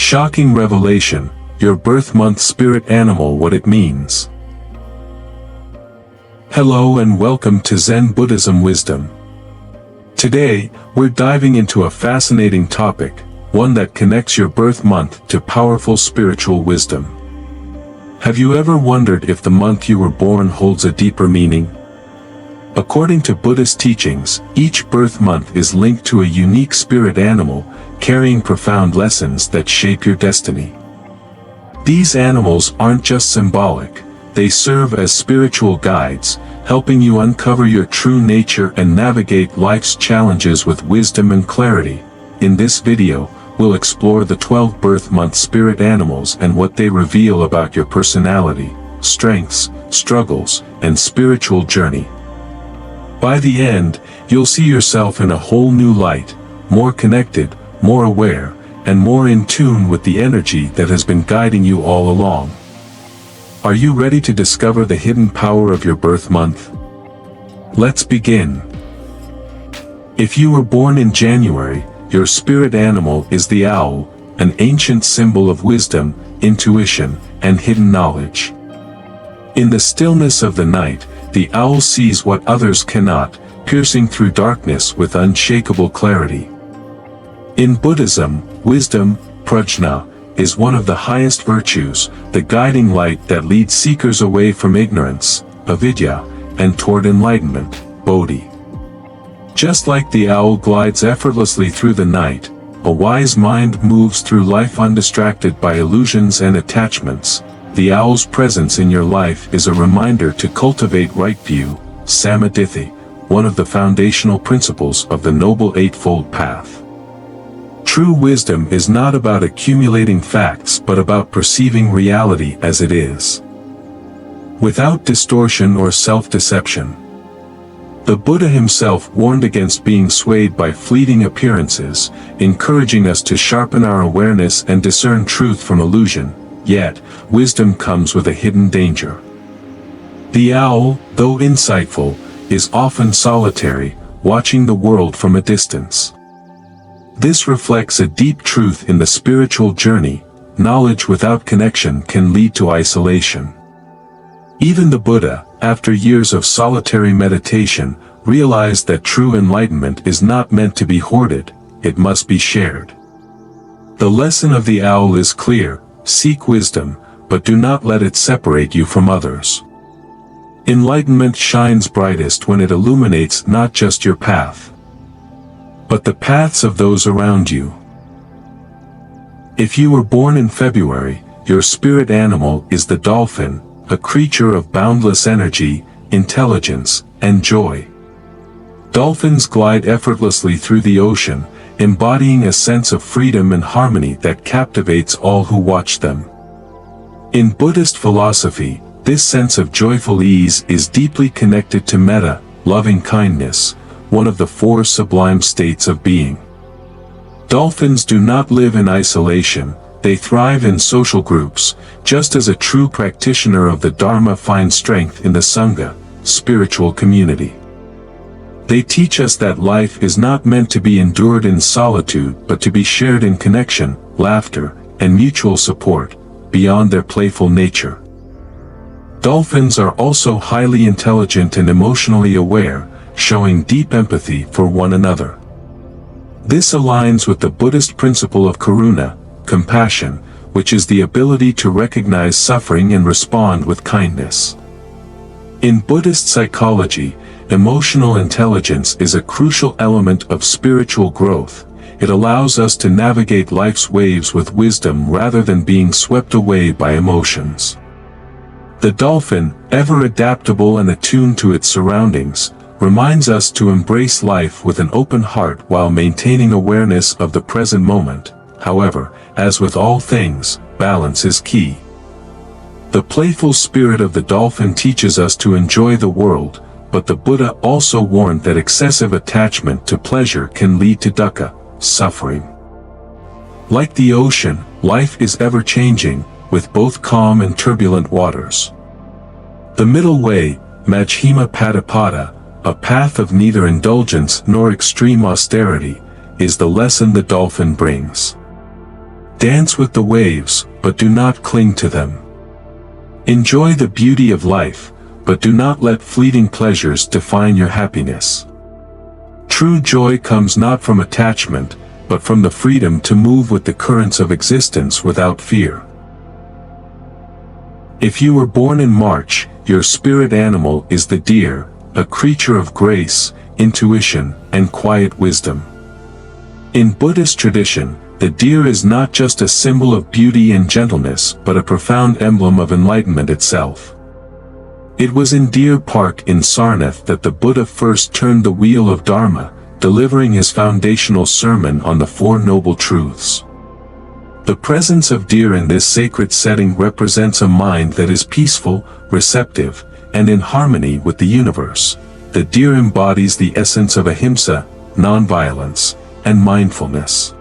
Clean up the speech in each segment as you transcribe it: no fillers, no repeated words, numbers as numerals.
Shocking revelation, your birth month spirit animal, what it means. Hello and welcome to Zen Buddhism Wisdom. Today, we're diving into a fascinating topic, one that connects your birth month to powerful spiritual wisdom. Have you ever wondered if the month you were born holds a deeper meaning? According to Buddhist teachings, each birth month is linked to a unique spirit animal, carrying profound lessons that shape your destiny. These animals aren't just symbolic, they serve as spiritual guides, helping you uncover your true nature and navigate life's challenges with wisdom and clarity. In this video, we'll explore the 12 birth month spirit animals and what they reveal about your personality, strengths, struggles, and spiritual journey. By the end, you'll see yourself in a whole new light, more connected, more aware, and more in tune with the energy that has been guiding you all along. Are you ready to discover the hidden power of your birth month? Let's begin. If you were born in January, your spirit animal is the owl, an ancient symbol of wisdom, intuition, and hidden knowledge. In the stillness of the night, the owl sees what others cannot, piercing through darkness with unshakable clarity. In Buddhism, wisdom, prajna, is one of the highest virtues, the guiding light that leads seekers away from ignorance, avidya, and toward enlightenment, bodhi. Just like the owl glides effortlessly through the night, a wise mind moves through life undistracted by illusions and attachments. The owl's presence in your life is a reminder to cultivate right view, samadhi, one of the foundational principles of the Noble Eightfold Path. True wisdom is not about accumulating facts but about perceiving reality as it is, without distortion or self-deception. The Buddha himself warned against being swayed by fleeting appearances, encouraging us to sharpen our awareness and discern truth from illusion. Yet, wisdom comes with a hidden danger. The owl, though insightful, is often solitary, watching the world from a distance. This reflects a deep truth in the spiritual journey: knowledge without connection can lead to isolation. Even the Buddha, after years of solitary meditation, realized that true enlightenment is not meant to be hoarded, it must be shared. The lesson of the owl is clear: seek wisdom, but do not let it separate you from others. Enlightenment shines brightest when it illuminates not just your path, but the paths of those around you. If you were born in February, your spirit animal is the dolphin, a creature of boundless energy, intelligence, and joy. Dolphins glide effortlessly through the ocean, embodying a sense of freedom and harmony that captivates all who watch them. In Buddhist philosophy, this sense of joyful ease is deeply connected to metta, loving kindness, one of the four sublime states of being. Dolphins do not live in isolation, they thrive in social groups, just as a true practitioner of the Dharma finds strength in the Sangha, spiritual community. They teach us that life is not meant to be endured in solitude but to be shared in connection, laughter, and mutual support, beyond their playful nature. Dolphins are also highly intelligent and emotionally aware, showing deep empathy for one another. This aligns with the Buddhist principle of karuna, compassion, which is the ability to recognize suffering and respond with kindness. In Buddhist psychology, emotional intelligence is a crucial element of spiritual growth. It allows us to navigate life's waves with wisdom rather than being swept away by emotions. The dolphin, ever adaptable and attuned to its surroundings, reminds us to embrace life with an open heart while maintaining awareness of the present moment. However, as with all things, balance is key. The playful spirit of the dolphin teaches us to enjoy the world, but the Buddha also warned that excessive attachment to pleasure can lead to dukkha, suffering. Like the ocean, life is ever-changing, with both calm and turbulent waters. The middle way, Majjhima Padapada, a path of neither indulgence nor extreme austerity, is the lesson the dolphin brings. Dance with the waves, but do not cling to them. Enjoy the beauty of life, but do not let fleeting pleasures define your happiness. True joy comes not from attachment, but from the freedom to move with the currents of existence without fear. If you were born in March, your spirit animal is the deer, a creature of grace, intuition, and quiet wisdom. In Buddhist tradition, the deer is not just a symbol of beauty and gentleness but a profound emblem of enlightenment itself. It was in Deer Park in Sarnath that the Buddha first turned the wheel of Dharma, delivering his foundational sermon on the Four Noble Truths. The presence of deer in this sacred setting represents a mind that is peaceful, receptive, and in harmony with the universe. The deer embodies the essence of ahimsa, nonviolence, and mindfulness.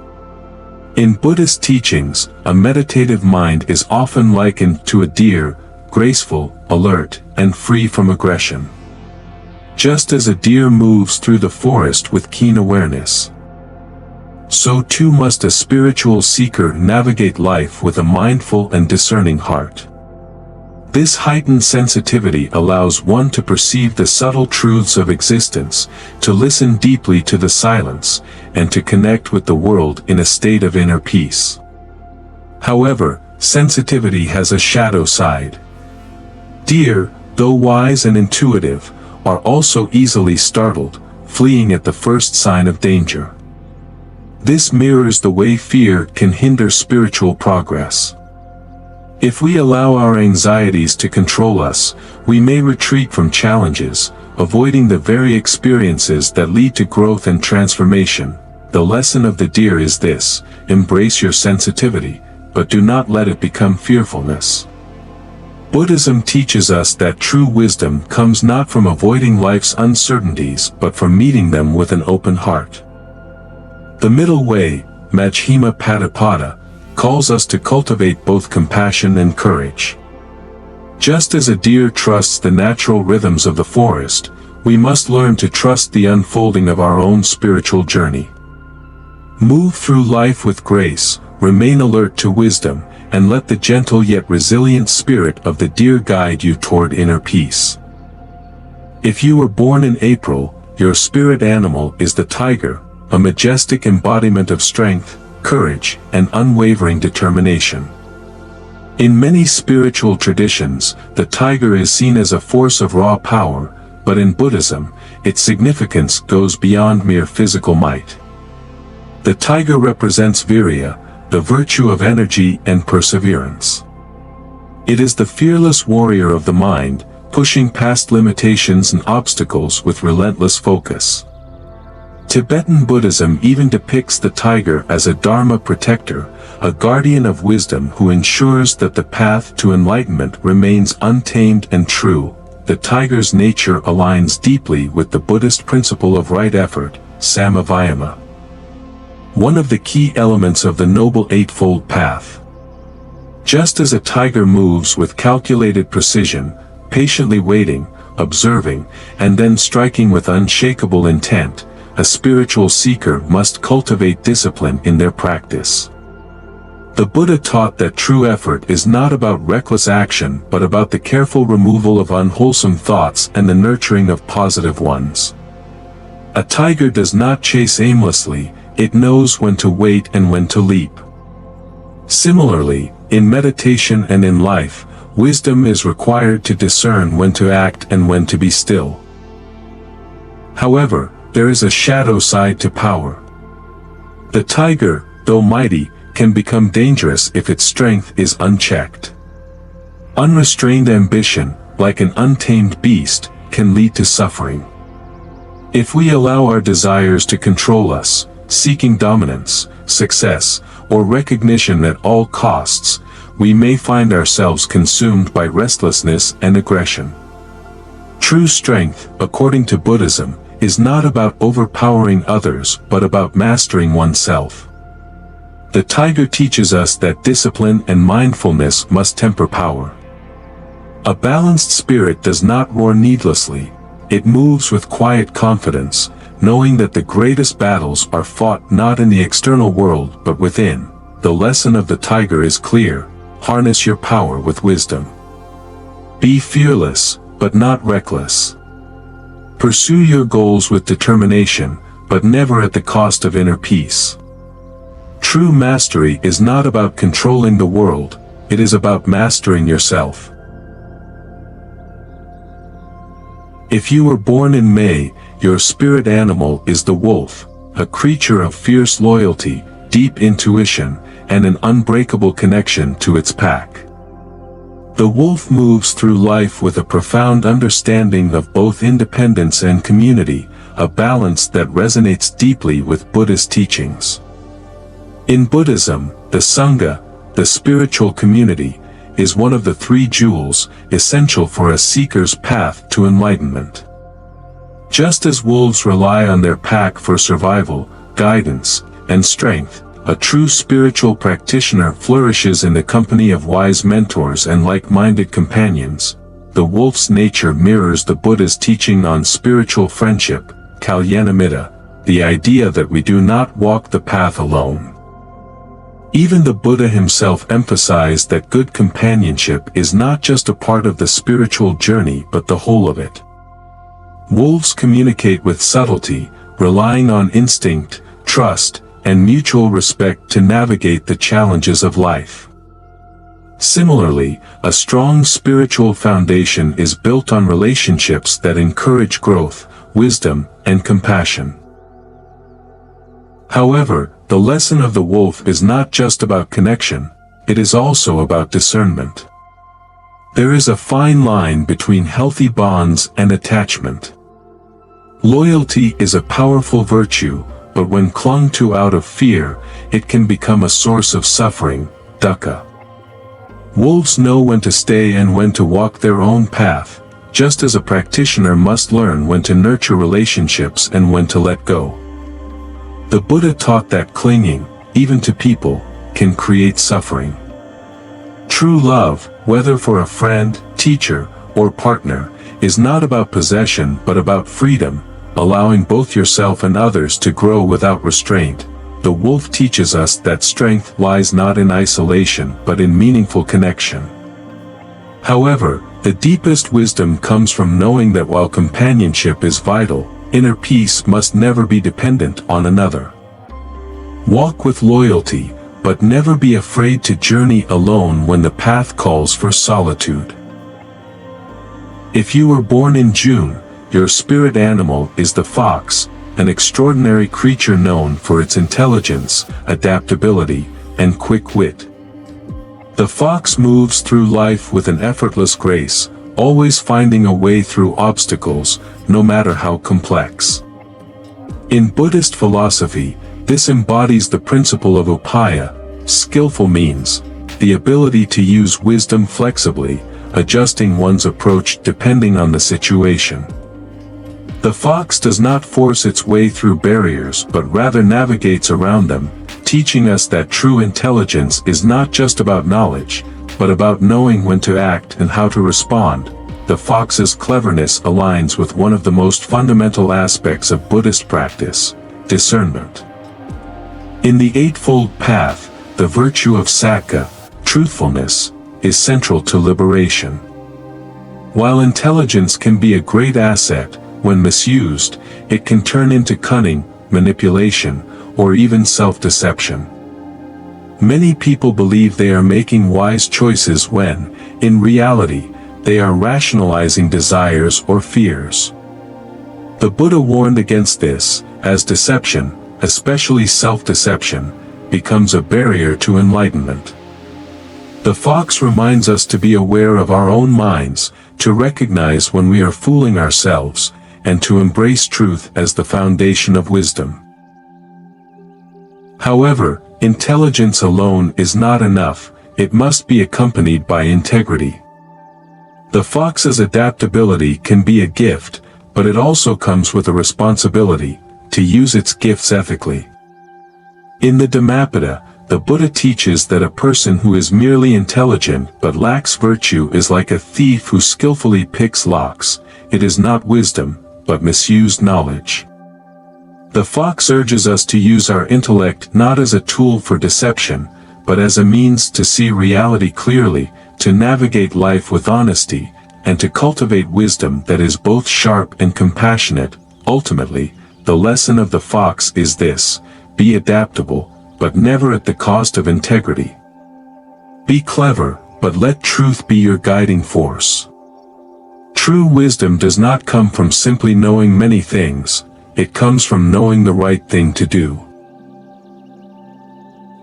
In Buddhist teachings, a meditative mind is often likened to a deer, graceful, alert, and free from aggression. Just as a deer moves through the forest with keen awareness, so too must a spiritual seeker navigate life with a mindful and discerning heart. This heightened sensitivity allows one to perceive the subtle truths of existence, to listen deeply to the silence, and to connect with the world in a state of inner peace. However, sensitivity has a shadow side. Deer, though wise and intuitive, are also easily startled, fleeing at the first sign of danger. This mirrors the way fear can hinder spiritual progress. If we allow our anxieties to control us, we may retreat from challenges, avoiding the very experiences that lead to growth and transformation. The lesson of the deer is this: embrace your sensitivity, but do not let it become fearfulness. Buddhism teaches us that true wisdom comes not from avoiding life's uncertainties but from meeting them with an open heart. The middle way, Majjhima Patipada, calls us to cultivate both compassion and courage. Just as a deer trusts the natural rhythms of the forest, we must learn to trust the unfolding of our own spiritual journey. Move through life with grace, remain alert to wisdom, and let the gentle yet resilient spirit of the deer guide you toward inner peace. If you were born in April, your spirit animal is the tiger, a majestic embodiment of strength, courage, and unwavering determination. In many spiritual traditions, the tiger is seen as a force of raw power, but in Buddhism, its significance goes beyond mere physical might. The tiger represents virya, the virtue of energy and perseverance. It is the fearless warrior of the mind, pushing past limitations and obstacles with relentless focus. Tibetan Buddhism even depicts the tiger as a Dharma protector, a guardian of wisdom who ensures that the path to enlightenment remains untamed and true. The tiger's nature aligns deeply with the Buddhist principle of right effort, samavayama, one of the key elements of the Noble Eightfold Path. Just as a tiger moves with calculated precision, patiently waiting, observing, and then striking with unshakable intent, a spiritual seeker must cultivate discipline in their practice. The Buddha taught that true effort is not about reckless action but about the careful removal of unwholesome thoughts and the nurturing of positive ones. A tiger does not chase aimlessly, it knows when to wait and when to leap. Similarly, in meditation and in life, wisdom is required to discern when to act and when to be still. However, there is a shadow side to power. The tiger, though mighty, can become dangerous if its strength is unchecked. Unrestrained ambition, like an untamed beast, can lead to suffering. If we allow our desires to control us, seeking dominance, success, or recognition at all costs, we may find ourselves consumed by restlessness and aggression. True strength, according to Buddhism, is not about overpowering others but about mastering oneself. The tiger teaches us that discipline and mindfulness must temper power. A balanced spirit does not roar needlessly, it moves with quiet confidence, knowing that the greatest battles are fought not in the external world but within. the lesson of the tiger is clear: harness your power with wisdom. Be fearless, but not reckless. Pursue your goals with determination, but never at the cost of inner peace. True mastery is not about controlling the world, it is about mastering yourself. If you were born in May, your spirit animal is the wolf, a creature of fierce loyalty, deep intuition, and an unbreakable connection to its pack. The wolf moves through life with a profound understanding of both independence and community, a balance that resonates deeply with Buddhist teachings. In Buddhism, the Sangha, the spiritual community, is one of the three jewels essential for a seeker's path to enlightenment. Just as wolves rely on their pack for survival, guidance, and strength, a true spiritual practitioner flourishes in the company of wise mentors and like-minded companions. The wolf's nature mirrors the Buddha's teaching on spiritual friendship, Kalyanamitta, the idea that we do not walk the path alone. Even the Buddha himself emphasized that good companionship is not just a part of the spiritual journey but the whole of it. Wolves communicate with subtlety, relying on instinct, trust, and mutual respect to navigate the challenges of life. Similarly, a strong spiritual foundation is built on relationships that encourage growth, wisdom, and compassion. However, the lesson of the wolf is not just about connection, it is also about discernment. There is a fine line between healthy bonds and attachment. Loyalty is a powerful virtue, but when clung to out of fear, it can become a source of suffering, dukkha. Wolves know when to stay and when to walk their own path, just as a practitioner must learn when to nurture relationships and when to let go. The Buddha taught that clinging, even to people, can create suffering. True love, whether for a friend, teacher, or partner, is not about possession but about freedom, allowing both yourself and others to grow without restraint. The wolf teaches us that strength lies not in isolation but in meaningful connection. However, the deepest wisdom comes from knowing that while companionship is vital, inner peace must never be dependent on another. Walk with loyalty, but never be afraid to journey alone when the path calls for solitude. If you were born in June, your spirit animal is the fox, an extraordinary creature known for its intelligence, adaptability, and quick wit. The fox moves through life with an effortless grace, always finding a way through obstacles, no matter how complex. In Buddhist philosophy, this embodies the principle of upaya, skillful means, the ability to use wisdom flexibly, adjusting one's approach depending on the situation. The fox does not force its way through barriers but rather navigates around them, teaching us that true intelligence is not just about knowledge, but about knowing when to act and how to respond. The fox's cleverness aligns with one of the most fundamental aspects of Buddhist practice, discernment. In the Eightfold Path, the virtue of sakkha, truthfulness, is central to liberation. While intelligence can be a great asset, when misused, it can turn into cunning, manipulation, or even self-deception. Many people believe they are making wise choices when, in reality, they are rationalizing desires or fears. The Buddha warned against this, as deception, especially self-deception, becomes a barrier to enlightenment. The fox reminds us to be aware of our own minds, to recognize when we are fooling ourselves, and to embrace truth as the foundation of wisdom. However, intelligence alone is not enough, it must be accompanied by integrity. The fox's adaptability can be a gift, but it also comes with a responsibility, to use its gifts ethically. In the Dhammapada, the Buddha teaches that a person who is merely intelligent but lacks virtue is like a thief who skillfully picks locks. It is not wisdom, but misused knowledge. The fox urges us to use our intellect not as a tool for deception, but as a means to see reality clearly, to navigate life with honesty, and to cultivate wisdom that is both sharp and compassionate. Ultimately, the lesson of the fox is this: be adaptable, but never at the cost of integrity. Be clever, but let truth be your guiding force. True wisdom does not come from simply knowing many things, it comes from knowing the right thing to do.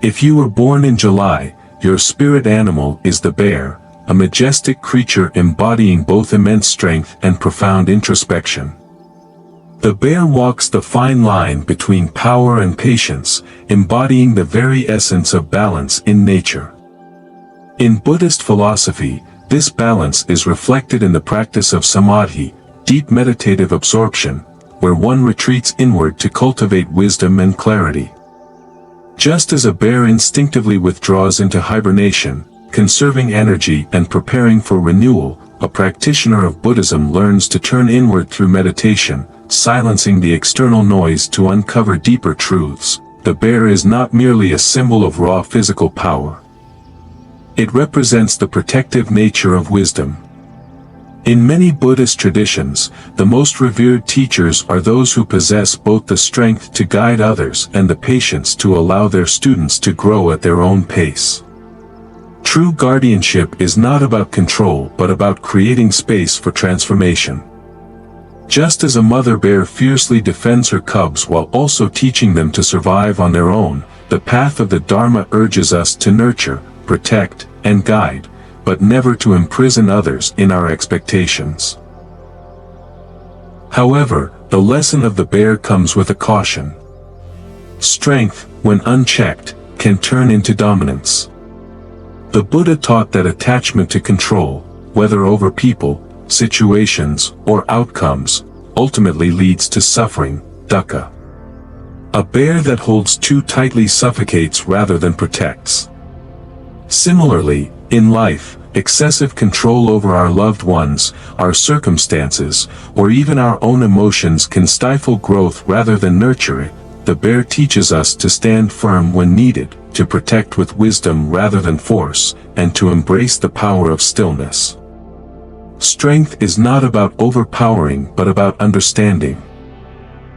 If you were born in July, your spirit animal is the bear, a majestic creature embodying both immense strength and profound introspection. The bear walks the fine line between power and patience, embodying the very essence of balance in nature. In Buddhist philosophy, this balance is reflected in the practice of samadhi, deep meditative absorption, where one retreats inward to cultivate wisdom and clarity. Just as a bear instinctively withdraws into hibernation, conserving energy and preparing for renewal, a practitioner of Buddhism learns to turn inward through meditation, silencing the external noise to uncover deeper truths. The bear is not merely a symbol of raw physical power. It represents the protective nature of wisdom. In many Buddhist traditions, the most revered teachers are those who possess both the strength to guide others and the patience to allow their students to grow at their own pace. True guardianship is not about control but about creating space for transformation. Just as a mother bear fiercely defends her cubs while also teaching them to survive on their own, the path of the Dharma urges us to nurture, protect, and guide, but never to imprison others in our expectations. However, the lesson of the bear comes with a caution. Strength, when unchecked, can turn into dominance. The Buddha taught that attachment to control, whether over people, situations, or outcomes, ultimately leads to suffering, dukkha. A bear that holds too tightly suffocates rather than protects. Similarly, in life, excessive control over our loved ones, our circumstances, or even our own emotions can stifle growth rather than nurture it. The bear teaches us to stand firm when needed, to protect with wisdom rather than force, and to embrace the power of stillness. Strength is not about overpowering but about understanding.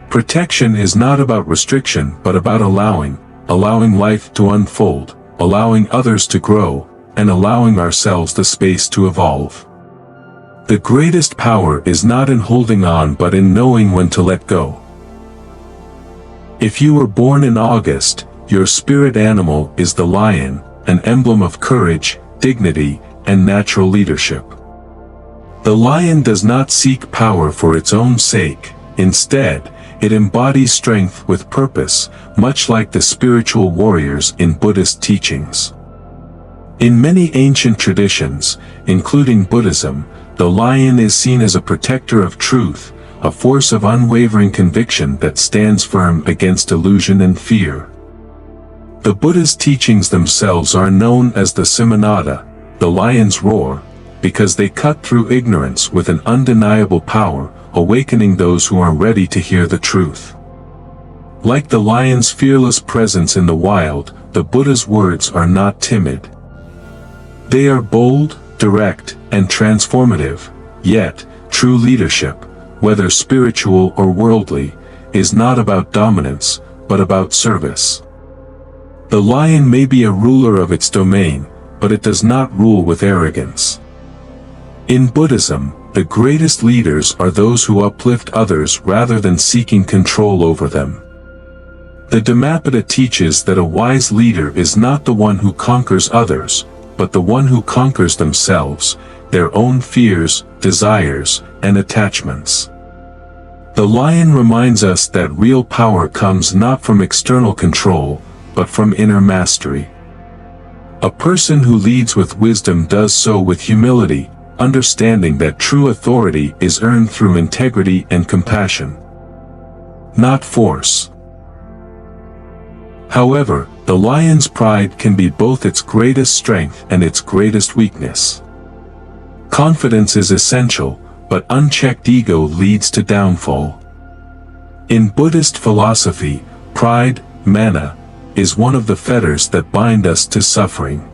Protection is not about restriction but about allowing life to unfold, allowing others to grow, and allowing ourselves the space to evolve. The greatest power is not in holding on but in knowing when to let go. If you were born in August, your spirit animal is the lion, an emblem of courage, dignity, and natural leadership. The lion does not seek power for its own sake. Instead, it embodies strength with purpose, much like the spiritual warriors in Buddhist teachings. In many ancient traditions, including Buddhism, the lion is seen as a protector of truth, a force of unwavering conviction that stands firm against illusion and fear. The Buddha's teachings themselves are known as the Simanada, the lion's roar, because they cut through ignorance with an undeniable power, awakening those who are ready to hear the truth. Like the lion's fearless presence in the wild, the Buddha's words are not timid. They are bold, direct, and transformative, yet, true leadership, whether spiritual or worldly, is not about dominance, but about service. The lion may be a ruler of its domain, but it does not rule with arrogance. In Buddhism, the greatest leaders are those who uplift others rather than seeking control over them. The Dhammapada teaches that a wise leader is not the one who conquers others, but the one who conquers themselves, their own fears, desires, and attachments. The lion reminds us that real power comes not from external control, but from inner mastery. A person who leads with wisdom does so with humility, understanding that true authority is earned through integrity and compassion, not force. However, the lion's pride can be both its greatest strength and its greatest weakness. Confidence is essential, but unchecked ego leads to downfall. In Buddhist philosophy, pride, mana, is one of the fetters that bind us to suffering.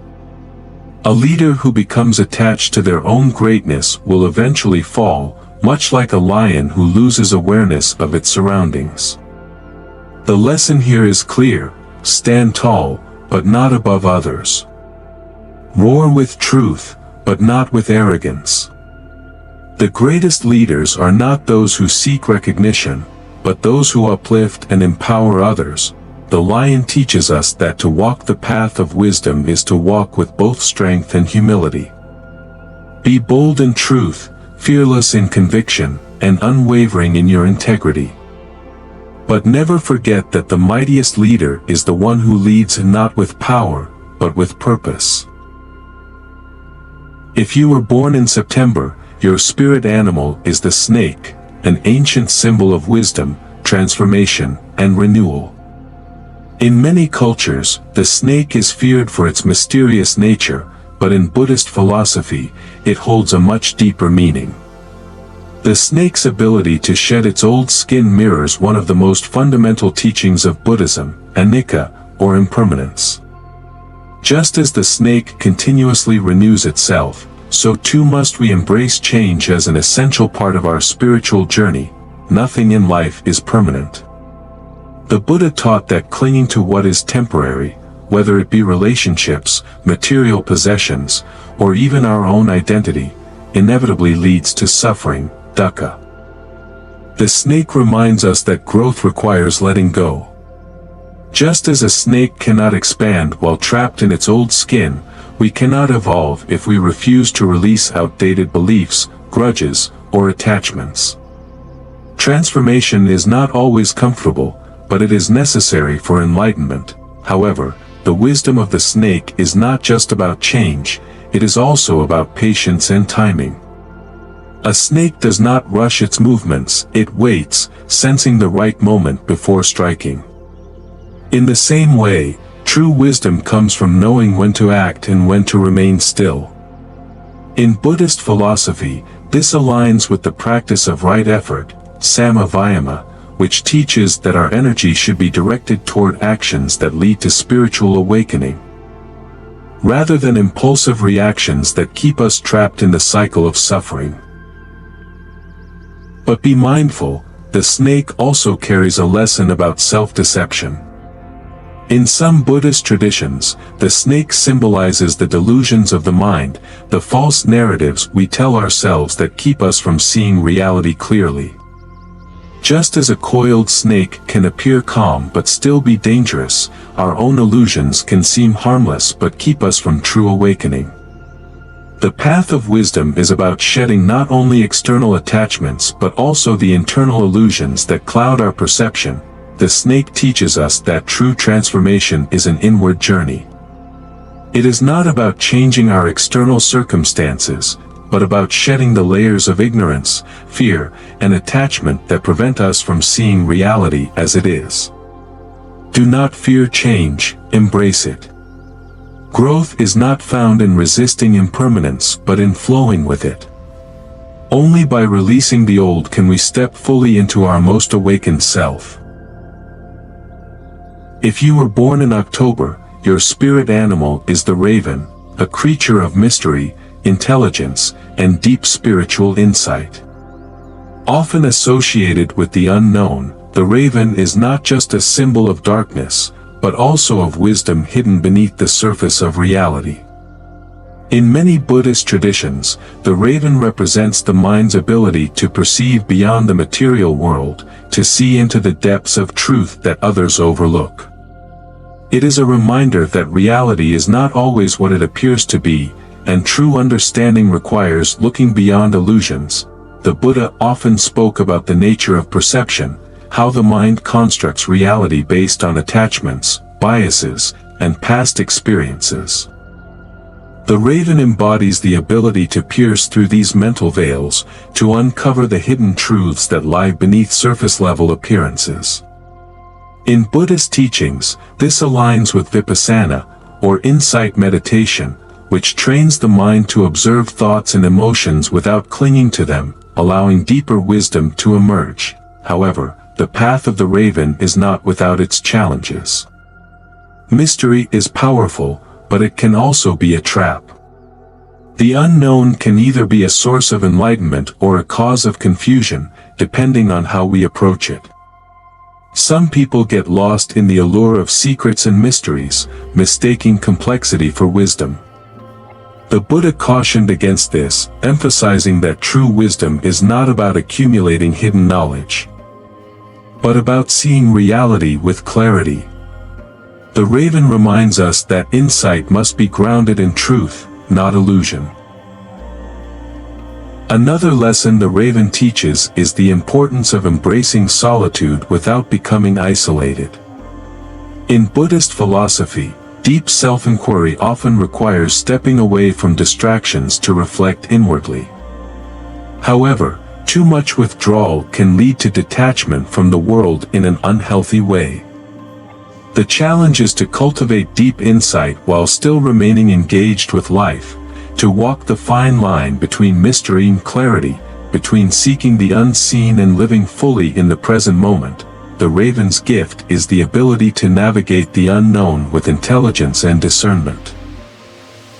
A leader who becomes attached to their own greatness will eventually fall, much like a lion who loses awareness of its surroundings. The lesson here is clear: stand tall, but not above others. Roar with truth, but not with arrogance. The greatest leaders are not those who seek recognition, but those who uplift and empower others. The lion teaches us that to walk the path of wisdom is to walk with both strength and humility. Be bold in truth, fearless in conviction, and unwavering in your integrity. But never forget that the mightiest leader is the one who leads not with power, but with purpose. If you were born in September, your spirit animal is the snake, an ancient symbol of wisdom, transformation, and renewal. In many cultures, the snake is feared for its mysterious nature, but in Buddhist philosophy, it holds a much deeper meaning. The snake's ability to shed its old skin mirrors one of the most fundamental teachings of Buddhism, anicca, or impermanence. Just as the snake continuously renews itself, so too must we embrace change as an essential part of our spiritual journey. Nothing in life is permanent. The Buddha taught that clinging to what is temporary, whether it be relationships, material possessions, or even our own identity, inevitably leads to suffering, dukkha. The snake reminds us that growth requires letting go. Just as a snake cannot expand while trapped in its old skin, we cannot evolve if we refuse to release outdated beliefs, grudges, or attachments. Transformation is not always comfortable, but it is necessary for enlightenment. However, the wisdom of the snake is not just about change, it is also about patience and timing. A snake does not rush its movements, it waits, sensing the right moment before striking. In the same way, true wisdom comes from knowing when to act and when to remain still. In Buddhist philosophy, this aligns with the practice of right effort, samma vayama, which teaches that our energy should be directed toward actions that lead to spiritual awakening, rather than impulsive reactions that keep us trapped in the cycle of suffering. But be mindful, the snake also carries a lesson about self-deception. In some Buddhist traditions, the snake symbolizes the delusions of the mind, the false narratives we tell ourselves that keep us from seeing reality clearly. Just as a coiled snake can appear calm but still be dangerous, our own illusions can seem harmless but keep us from true awakening. The path of wisdom is about shedding not only external attachments but also the internal illusions that cloud our perception. The snake teaches us that true transformation is an inward journey. It is not about changing our external circumstances, but about shedding the layers of ignorance, fear, and attachment that prevent us from seeing reality as it is. Do not fear change, embrace it. Growth is not found in resisting impermanence but in flowing with it. Only by releasing the old can we step fully into our most awakened self. If you were born in October, your spirit animal is the raven, a creature of mystery, intelligence, and deep spiritual insight. Often associated with the unknown, the raven is not just a symbol of darkness, but also of wisdom hidden beneath the surface of reality. In many Buddhist traditions, the raven represents the mind's ability to perceive beyond the material world, to see into the depths of truth that others overlook. It is a reminder that reality is not always what it appears to be, and true understanding requires looking beyond illusions. The Buddha often spoke about the nature of perception, how the mind constructs reality based on attachments, biases, and past experiences. The raven embodies the ability to pierce through these mental veils, to uncover the hidden truths that lie beneath surface-level appearances. In Buddhist teachings, this aligns with vipassana, or insight meditation, which trains the mind to observe thoughts and emotions without clinging to them, allowing deeper wisdom to emerge. However, the path of the raven is not without its challenges. Mystery is powerful, but it can also be a trap. The unknown can either be a source of enlightenment or a cause of confusion, depending on how we approach it. Some people get lost in the allure of secrets and mysteries, mistaking complexity for wisdom. The Buddha cautioned against this, emphasizing that true wisdom is not about accumulating hidden knowledge, but about seeing reality with clarity. The raven reminds us that insight must be grounded in truth, not illusion. Another lesson the raven teaches is the importance of embracing solitude without becoming isolated. In Buddhist philosophy, deep self-inquiry often requires stepping away from distractions to reflect inwardly. However, too much withdrawal can lead to detachment from the world in an unhealthy way. The challenge is to cultivate deep insight while still remaining engaged with life, to walk the fine line between mystery and clarity, between seeking the unseen and living fully in the present moment. The raven's gift is the ability to navigate the unknown with intelligence and discernment.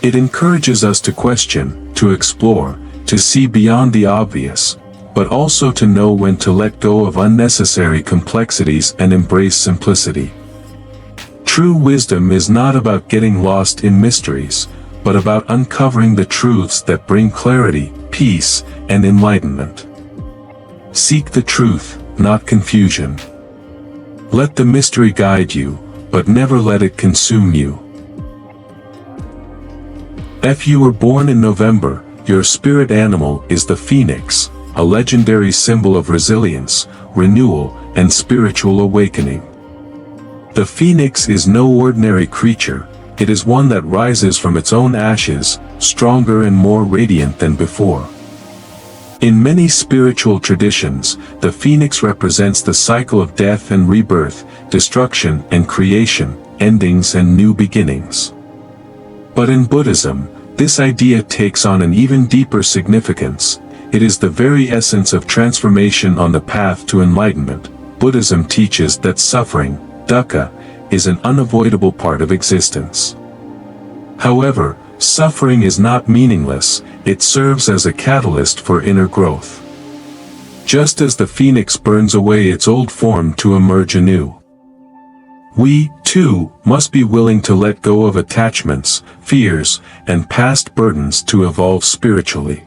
It encourages us to question, to explore, to see beyond the obvious, but also to know when to let go of unnecessary complexities and embrace simplicity. True wisdom is not about getting lost in mysteries, but about uncovering the truths that bring clarity, peace, and enlightenment. Seek the truth, not confusion. Let the mystery guide you, but never let it consume you. If you were born in November, your spirit animal is the phoenix, a legendary symbol of resilience, renewal, and spiritual awakening. The phoenix is no ordinary creature, it is one that rises from its own ashes, stronger and more radiant than before. In many spiritual traditions, the phoenix represents the cycle of death and rebirth, destruction and creation, endings and new beginnings. But in Buddhism, this idea takes on an even deeper significance. It is the very essence of transformation on the path to enlightenment. Buddhism teaches that suffering, dukkha, is an unavoidable part of existence. However, suffering is not meaningless, it serves as a catalyst for inner growth. Just as the phoenix burns away its old form to emerge anew, we, too, must be willing to let go of attachments, fears, and past burdens to evolve spiritually.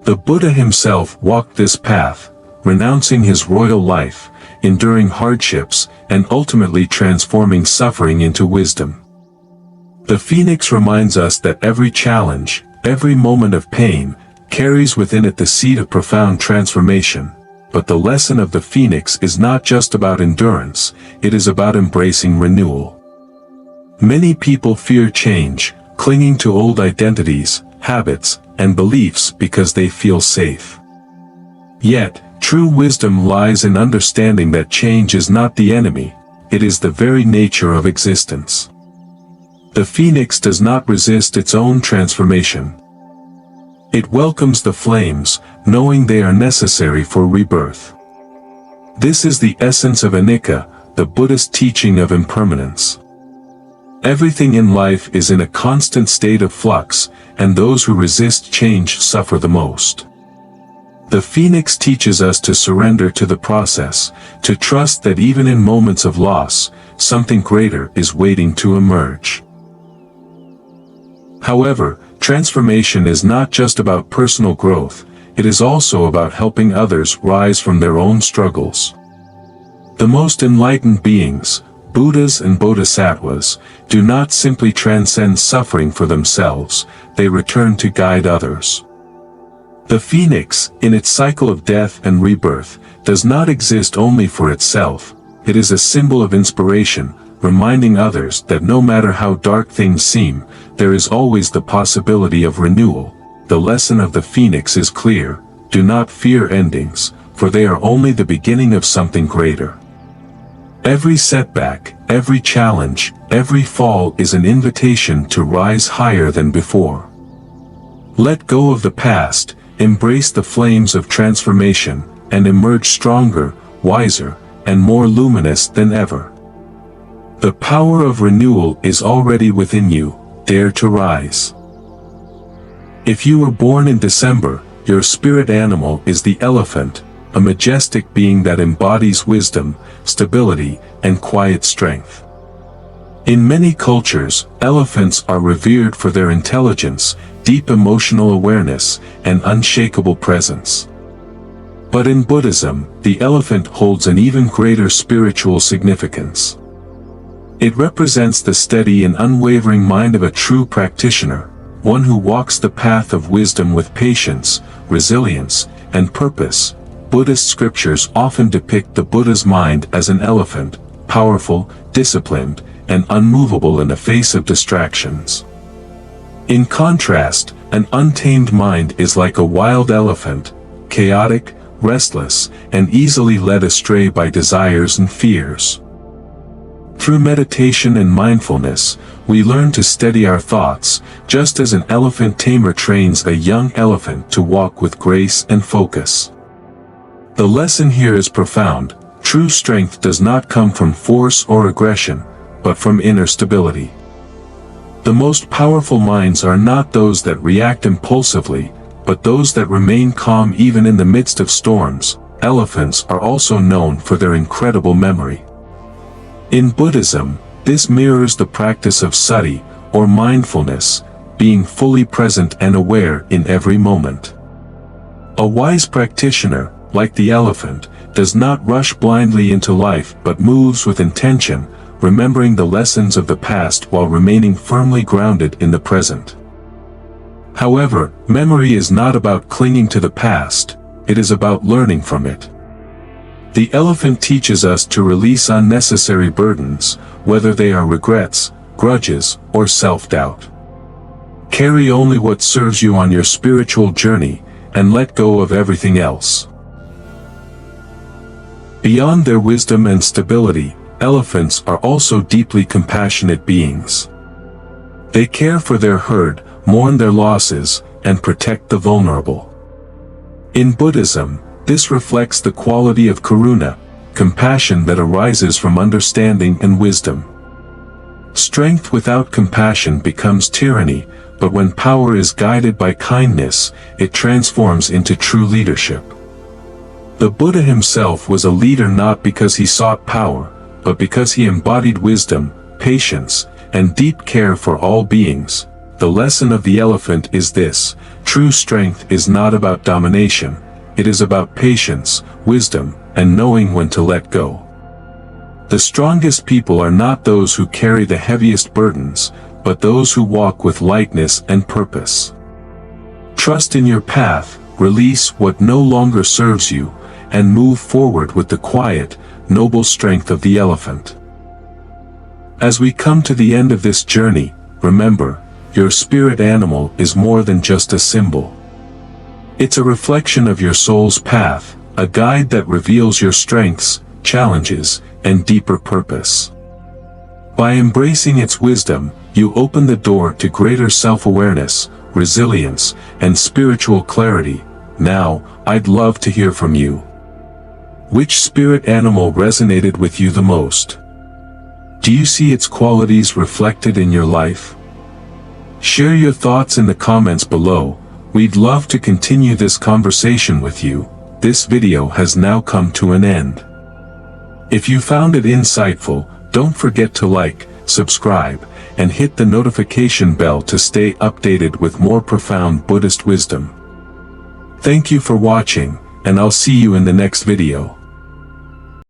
The Buddha himself walked this path, renouncing his royal life, enduring hardships, and ultimately transforming suffering into wisdom. The phoenix reminds us that every challenge, every moment of pain, carries within it the seed of profound transformation. But the lesson of the phoenix is not just about endurance, it is about embracing renewal. Many people fear change, clinging to old identities, habits, and beliefs because they feel safe. Yet, true wisdom lies in understanding that change is not the enemy, it is the very nature of existence. The phoenix does not resist its own transformation. It welcomes the flames, knowing they are necessary for rebirth. This is the essence of anicca, the Buddhist teaching of impermanence. Everything in life is in a constant state of flux, and those who resist change suffer the most. The phoenix teaches us to surrender to the process, to trust that even in moments of loss, something greater is waiting to emerge. However, transformation is not just about personal growth, it is also about helping others rise from their own struggles. The most enlightened beings, Buddhas and Bodhisattvas, do not simply transcend suffering for themselves, they return to guide others. The phoenix, in its cycle of death and rebirth, does not exist only for itself, it is a symbol of inspiration, reminding others that no matter how dark things seem, there is always the possibility of renewal. The lesson of the phoenix is clear: do not fear endings, for they are only the beginning of something greater. Every setback, every challenge, every fall is an invitation to rise higher than before. Let go of the past, embrace the flames of transformation, and emerge stronger, wiser, and more luminous than ever. The power of renewal is already within you. Dare to rise. If you were born in December, your spirit animal is the elephant, a majestic being that embodies wisdom, stability, and quiet strength. In many cultures, elephants are revered for their intelligence, deep emotional awareness, and unshakable presence. But in Buddhism, the elephant holds an even greater spiritual significance. It represents the steady and unwavering mind of a true practitioner, one who walks the path of wisdom with patience, resilience, and purpose. Buddhist scriptures often depict the Buddha's mind as an elephant, powerful, disciplined, and unmovable in the face of distractions. In contrast, an untamed mind is like a wild elephant, chaotic, restless, and easily led astray by desires and fears. Through meditation and mindfulness, we learn to steady our thoughts, just as an elephant tamer trains a young elephant to walk with grace and focus. The lesson here is profound. True strength does not come from force or aggression, but from inner stability. The most powerful minds are not those that react impulsively, but those that remain calm even in the midst of storms. Elephants are also known for their incredible memory. In Buddhism, this mirrors the practice of sati, or mindfulness, being fully present and aware in every moment. A wise practitioner, like the elephant, does not rush blindly into life but moves with intention, remembering the lessons of the past while remaining firmly grounded in the present. However, memory is not about clinging to the past, it is about learning from it. The elephant teaches us to release unnecessary burdens, whether they are regrets, grudges, or self-doubt. Carry only what serves you on your spiritual journey, and let go of everything else. Beyond their wisdom and stability, elephants are also deeply compassionate beings. They care for their herd, mourn their losses, and protect the vulnerable. In Buddhism, this reflects the quality of karuna, compassion that arises from understanding and wisdom. Strength without compassion becomes tyranny, but when power is guided by kindness, it transforms into true leadership. The Buddha himself was a leader not because he sought power, but because he embodied wisdom, patience, and deep care for all beings. The lesson of the elephant is this: true strength is not about domination, it is about patience, wisdom, and knowing when to let go. The strongest people are not those who carry the heaviest burdens, but those who walk with lightness and purpose. Trust in your path, release what no longer serves you, and move forward with the quiet, noble strength of the elephant. As we come to the end of this journey, remember, your spirit animal is more than just a symbol. It's a reflection of your soul's path, a guide that reveals your strengths, challenges, and deeper purpose. By embracing its wisdom, you open the door to greater self-awareness, resilience, and spiritual clarity. Now, I'd love to hear from you. Which spirit animal resonated with you the most? Do you see its qualities reflected in your life? Share your thoughts in the comments below. We'd love to continue this conversation with you. This video has now come to an end. If you found it insightful, don't forget to like, subscribe, and hit the notification bell to stay updated with more profound Buddhist wisdom. Thank you for watching, and I'll see you in the next video.